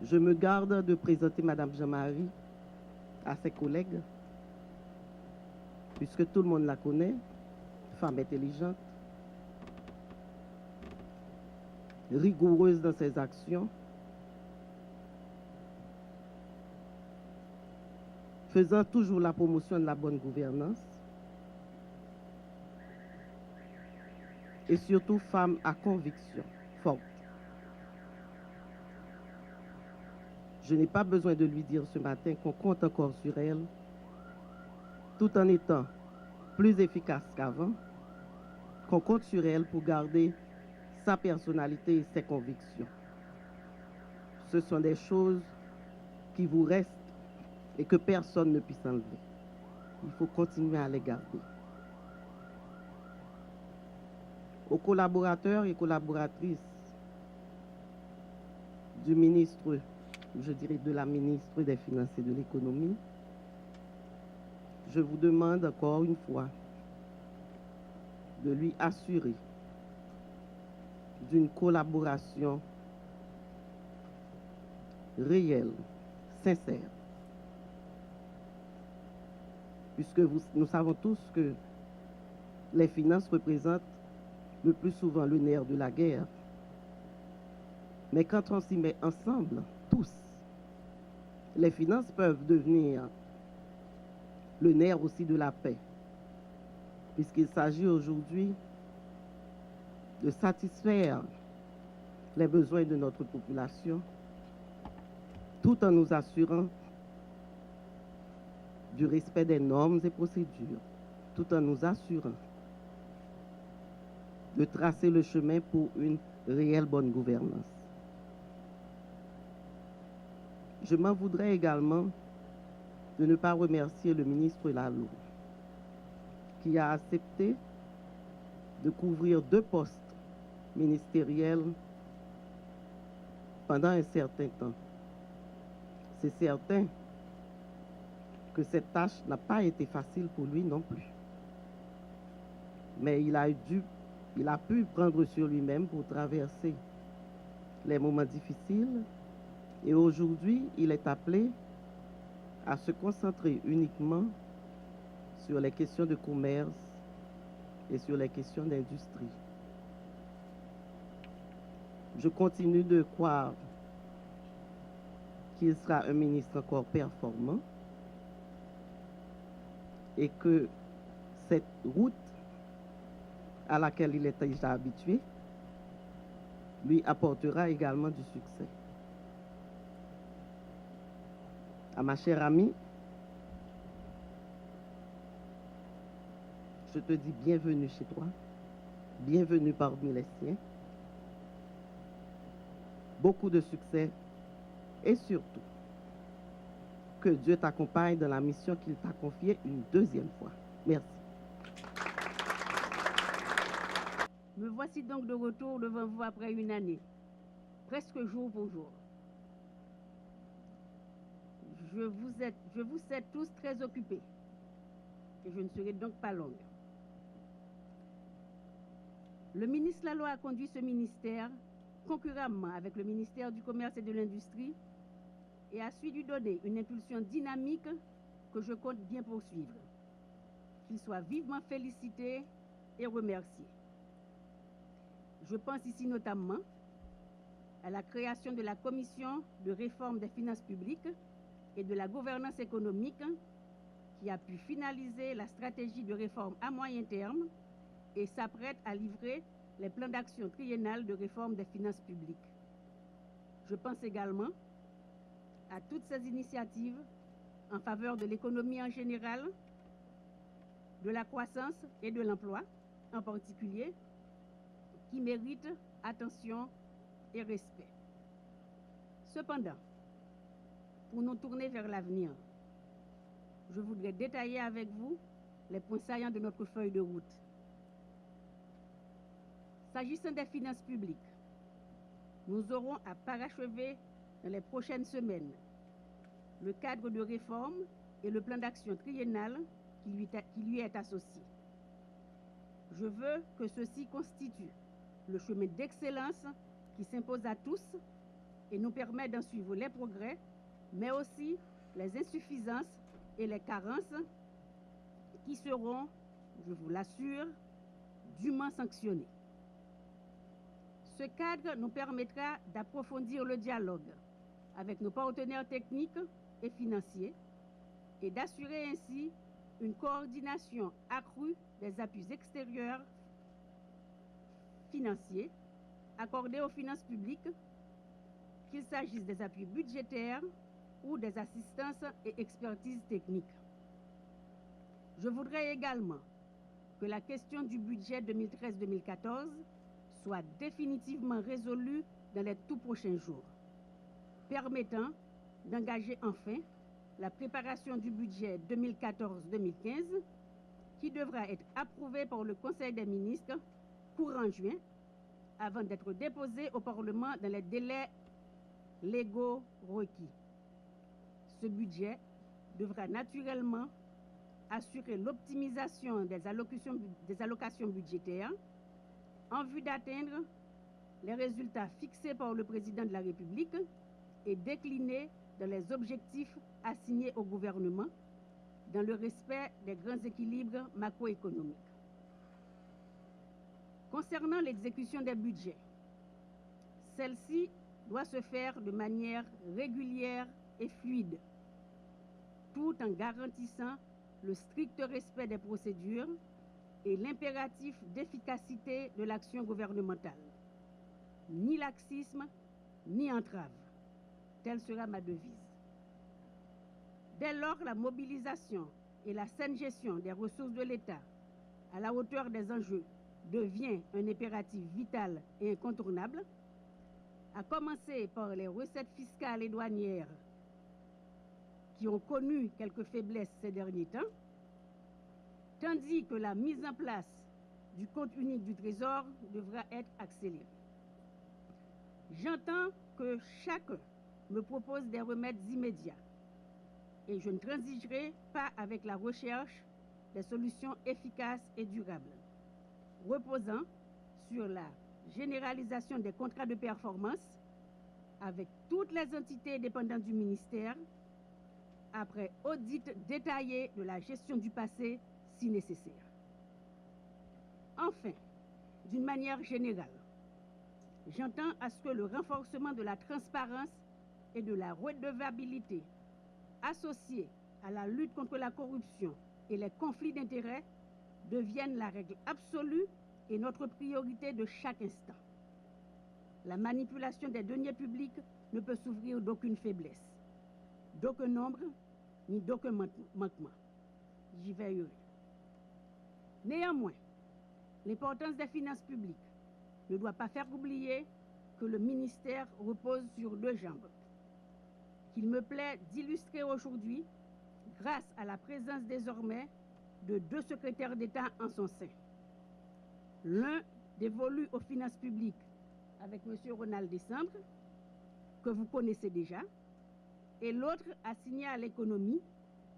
Je me garde de présenter Madame Jean-Marie à ses collègues, puisque tout le monde la connaît, femme intelligente, rigoureuse dans ses actions, faisant toujours la promotion de la bonne gouvernance, et surtout femme à conviction forte. Je n'ai pas besoin de lui dire ce matin qu'on compte encore sur elle, tout en étant plus efficace qu'avant, qu'on compte sur elle pour garder sa personnalité et ses convictions. Ce sont des choses qui vous restent et que personne ne puisse enlever. Il faut continuer à les garder. Aux collaborateurs et collaboratrices du ministre, je dirais de la ministre des Finances et de l'Économie, je vous demande encore une fois de lui assurer d'une collaboration réelle, sincère. Puisque nous savons tous que les finances représentent le plus souvent le nerf de la guerre. Mais quand on s'y met ensemble, tous, les finances peuvent devenir le nerf aussi de la paix. Puisqu'il s'agit aujourd'hui de satisfaire les besoins de notre population, tout en nous assurant du respect des normes et procédures, tout en nous assurant de tracer le chemin pour une réelle bonne gouvernance. Je m'en voudrais également de ne pas remercier le ministre Lalou, qui a accepté de couvrir 2 postes ministériels pendant un certain temps. C'est certain que cette tâche n'a pas été facile pour lui non plus. Mais il a pu prendre sur lui-même pour traverser les moments difficiles et aujourd'hui, il est appelé à se concentrer uniquement sur les questions de commerce et sur les questions d'industrie. Je continue de croire qu'il sera un ministre encore performant et que cette route à laquelle il est déjà habitué lui apportera également du succès. À ma chère amie, je te dis bienvenue chez toi, bienvenue parmi les siens, beaucoup de succès et surtout que Dieu t'accompagne dans la mission qu'il t'a confiée une deuxième fois. Merci. Me voici donc de retour devant vous après une année, presque jour pour jour. Je vous sais tous très occupés et je ne serai donc pas longue. Le ministre Lalou a conduit ce ministère concurremment avec le ministère du Commerce et de l'Industrie et a su lui donner une impulsion dynamique que je compte bien poursuivre. Qu'il soit vivement félicité et remercié. Je pense ici notamment à la création de la Commission de réforme des finances publiques et de la gouvernance économique qui a pu finaliser la stratégie de réforme à moyen terme et s'apprête à livrer les plans d'action triennal de réforme des finances publiques. Je pense également à toutes ces initiatives en faveur de l'économie en général, de la croissance et de l'emploi en particulier, qui méritent attention et respect. Cependant, pour nous tourner vers l'avenir, je voudrais détailler avec vous les points saillants de notre feuille de route. S'agissant des finances publiques, nous aurons à parachever dans les prochaines semaines le cadre de réforme et le plan d'action triennal qui lui est associé. Je veux que ceci constitue le chemin d'excellence qui s'impose à tous et nous permet d'en suivre les progrès, mais aussi les insuffisances et les carences qui seront, je vous l'assure, dûment sanctionnées. Ce cadre nous permettra d'approfondir le dialogue avec nos partenaires techniques et financiers et d'assurer ainsi une coordination accrue des appuis extérieurs financiers accordés aux finances publiques, qu'il s'agisse des appuis budgétaires ou des assistances et expertises techniques. Je voudrais également que la question du budget 2013-2014 soit définitivement résolue dans les tout prochains jours, permettant d'engager enfin la préparation du budget 2014-2015 qui devra être approuvé par le Conseil des ministres courant juin avant d'être déposé au Parlement dans les délais légaux requis. Ce budget devra naturellement assurer l'optimisation des allocations budgétaires en vue d'atteindre les résultats fixés par le président de la République et déclinés dans les objectifs assignés au gouvernement dans le respect des grands équilibres macroéconomiques. Concernant l'exécution des budgets, celle-ci doit se faire de manière régulière et fluide, tout en garantissant le strict respect des procédures et l'impératif d'efficacité de l'action gouvernementale. Ni laxisme, ni entrave. Telle sera ma devise. Dès lors, la mobilisation et la saine gestion des ressources de l'État à la hauteur des enjeux devient un impératif vital et incontournable, à commencer par les recettes fiscales et douanières qui ont connu quelques faiblesses ces derniers temps, tandis que la mise en place du compte unique du Trésor devra être accélérée. J'entends que chacun me propose des remèdes immédiats et je ne transigerai pas avec la recherche des solutions efficaces et durables, reposant sur la généralisation des contrats de performance avec toutes les entités dépendantes du ministère, après audit détaillé de la gestion du passé si nécessaire. Enfin, d'une manière générale, j'entends à ce que le renforcement de la transparence et de la redevabilité associés à la lutte contre la corruption et les conflits d'intérêts deviennent la règle absolue et notre priorité de chaque instant. La manipulation des deniers publics ne peut souffrir d'aucune faiblesse, d'aucun nombre, ni d'aucun manquement. J'y veillerai. Néanmoins, l'importance des finances publiques ne doit pas faire oublier que le ministère repose sur deux jambes, qu'il me plaît d'illustrer aujourd'hui grâce à la présence désormais de deux secrétaires d'État en son sein. L'un dévolu aux finances publiques avec M. Ronald Décembre, que vous connaissez déjà, et l'autre assigné à l'économie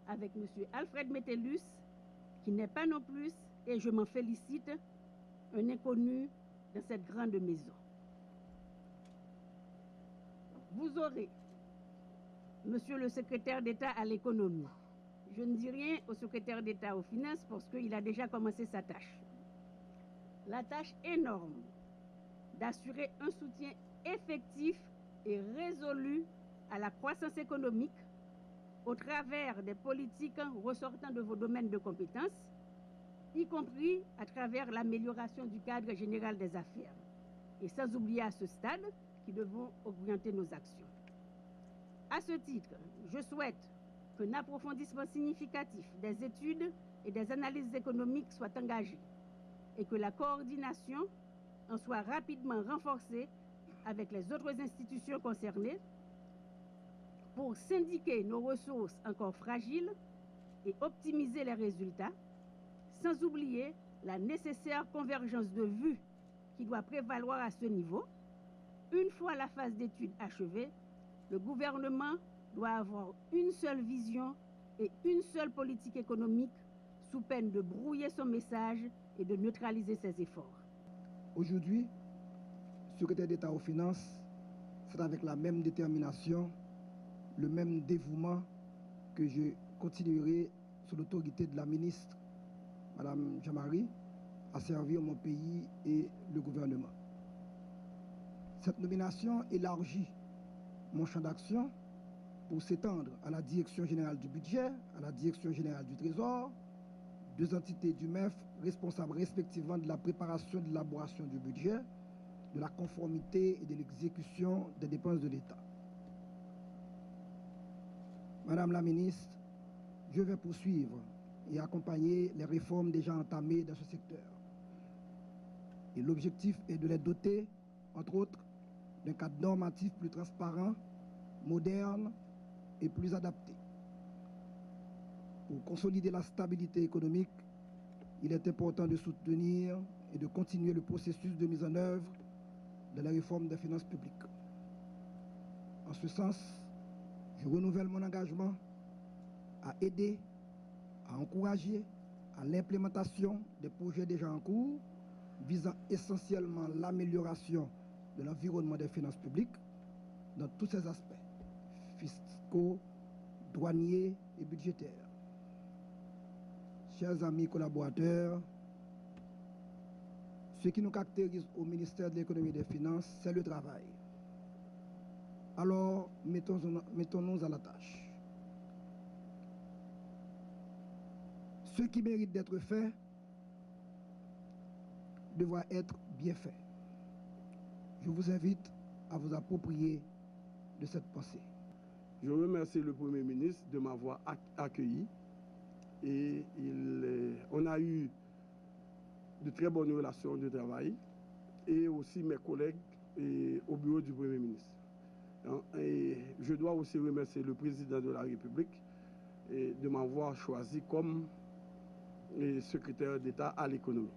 avec M. Alfred Metellus, qui n'est pas non plus, et je m'en félicite, un inconnu dans cette grande maison. Vous aurez, Monsieur le secrétaire d'État à l'économie, je ne dis rien au secrétaire d'État aux finances parce qu'il a déjà commencé sa tâche. La tâche énorme d'assurer un soutien effectif et résolu à la croissance économique au travers des politiques ressortant de vos domaines de compétences, y compris à travers l'amélioration du cadre général des affaires. Et sans oublier à ce stade qui devons orienter nos actions. À ce titre, je souhaite qu'un approfondissement significatif des études et des analyses économiques soit engagé et que la coordination en soit rapidement renforcée avec les autres institutions concernées pour syndiquer nos ressources encore fragiles et optimiser les résultats, sans oublier la nécessaire convergence de vues qui doit prévaloir à ce niveau. Une fois la phase d'étude achevée, le gouvernement doit avoir une seule vision et une seule politique économique sous peine de brouiller son message et de neutraliser ses efforts. Aujourd'hui, secrétaire d'État aux Finances, c'est avec la même détermination, le même dévouement que je continuerai sous l'autorité de la ministre, Madame Jean-Marie, à servir mon pays et le gouvernement. Cette nomination élargit mon champ d'action pour s'étendre à la Direction générale du budget, à la Direction générale du Trésor, deux entités du MEF responsables respectivement de la préparation et de l'élaboration du budget, de la conformité et de l'exécution des dépenses de l'État. Madame la ministre, je vais poursuivre et accompagner les réformes déjà entamées dans ce secteur. Et l'objectif est de les doter, entre autres, d'un cadre normatif plus transparent, moderne et plus adapté. Pour consolider la stabilité économique, il est important de soutenir et de continuer le processus de mise en œuvre de la réforme des finances publiques. En ce sens, je renouvelle mon engagement à aider, à encourager à l'implémentation des projets déjà en cours visant essentiellement l'amélioration de l'environnement des finances publiques dans tous ses aspects, fiscaux, douaniers et budgétaires. Chers amis collaborateurs, ce qui nous caractérise au ministère de l'Économie et des Finances, c'est le travail. Alors, mettons-nous à la tâche. Ce qui mérite d'être fait devra être bien fait. Je vous invite à vous approprier de cette pensée. Je remercie le Premier ministre de m'avoir accueilli et on a eu de très bonnes relations de travail et aussi mes collègues au bureau du Premier ministre. Et je dois aussi remercier le président de la République de m'avoir choisi comme secrétaire d'État à l'économie.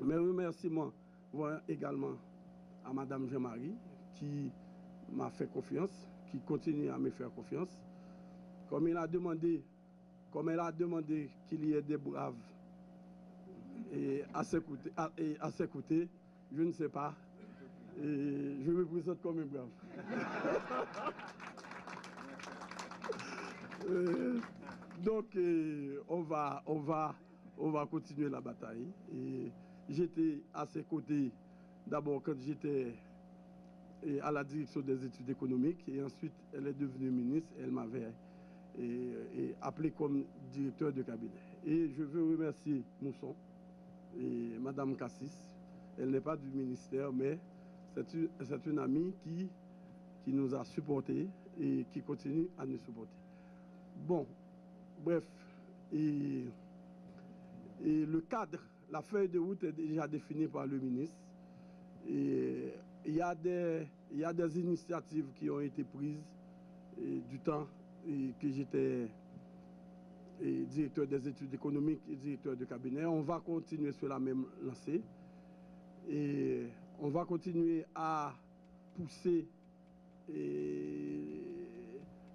Mes remerciements vont également à Madame Jean-Marie qui m'a fait confiance, qui continue à me faire confiance. Comme elle a demandé qu'il y ait des braves à ses côtés, je ne sais pas, et je me présente comme un brave. Donc on va continuer la bataille. J'étais à ses côtés d'abord quand j'étais à la direction des études économiques et ensuite elle est devenue ministre. Elle m'avait appelé comme directeur de cabinet. Et je veux remercier Mousson et Madame Cassis. Elle n'est pas du ministère, mais c'est une amie qui nous a supportés et qui continue à nous supporter. Bon, bref, et le cadre, la feuille de route est déjà définie par le ministre. Et il y a des initiatives qui ont été prises du temps que j'étais directeur des études économiques et directeur de cabinet. On va continuer sur la même lancée et on va continuer à pousser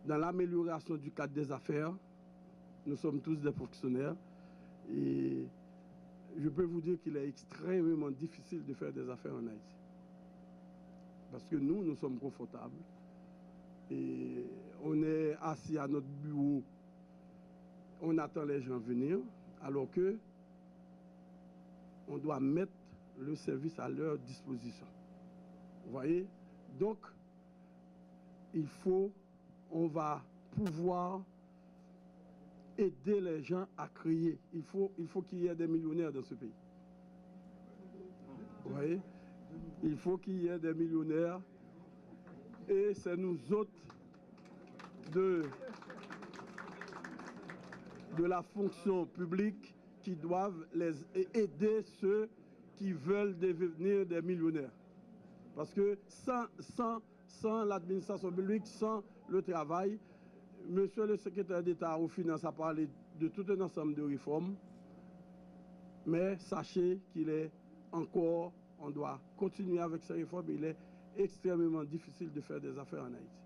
dans l'amélioration du cadre des affaires. Nous sommes tous des fonctionnaires et je peux vous dire qu'il est extrêmement difficile de faire des affaires en Haïti. Parce que nous sommes confortables et on est assis à notre bureau, on attend les gens venir, alors que on doit mettre le service à leur disposition. Vous voyez? Donc, on va pouvoir aider les gens à créer. Il faut qu'il y ait des millionnaires dans ce pays. Vous voyez? Il faut qu'il y ait des millionnaires et c'est nous autres de la fonction publique qui doivent aider ceux qui veulent devenir des millionnaires. Parce que sans l'administration publique, sans le travail, Monsieur le secrétaire d'État aux Finances a parlé de tout un ensemble de réformes, mais sachez qu'il est encore, on doit continuer avec ces réformes, il est extrêmement difficile de faire des affaires en Haïti.